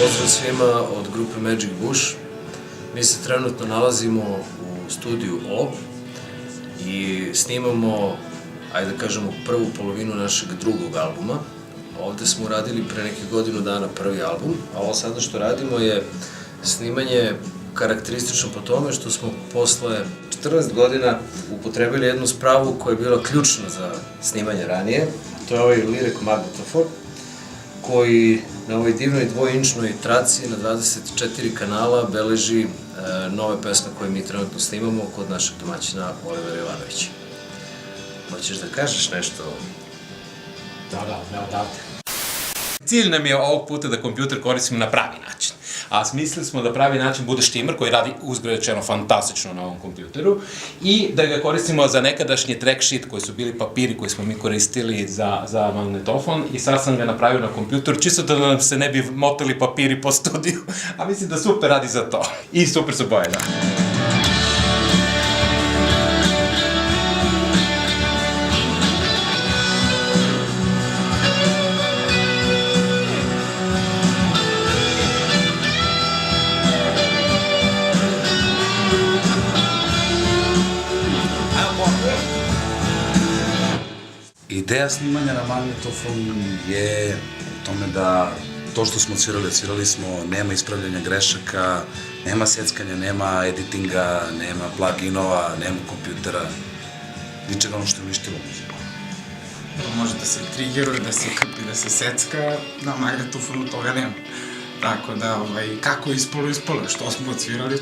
Pozdrav svima od grupe Magic Bush. Mi se trenutno nalazimo u studiju O i snimamo, ajde da kažemo, prvu polovinu našeg drugog albuma. Ovde smo uradili pre nekih godinu dana prvi album, a ovo sada što radimo je snimanje karakteristično po tome što smo posle 14 godina upotrebili jednu spravu koja je bila ključna za snimanje ranije. To je ovaj Lyric magnetofon, koji na ovoj divnoj dvoinčnoj traci na 24 kanala beleži nove pesme koje mi trenutno snimamo kod našeg domaćina Olivera Jovanovića. Hoćeš da kažeš nešto? Da, odavde. Cilj nam je ovog puta da kompjuter koristimo na pravi način. A smislili smo da pravi način bude štimer koji radi uzgredečeno fantastično na ovom kompjuteru i da ga koristimo za nekadašnji track sheet koji su bili papiri koji smo mi koristili za magnetofon i sad sam ga napravio na kompjuter čisto da nam se ne bi motali papiri po studiju, a mislim da super radi za to. I super su boje, da. Ideja snimanja na magnetofon je u tome da to što smo odsvirali smo, nema ispravljanja grešaka, nema seckanja, nema editinga, nema pluginova, nema kompjutera, ničega ono što je uništilo muziku. Može da se triggeruje, da se krpi, da se secka, na magnetofonu toga nema. Tako da, kako je ispalo, što smo odsvirali.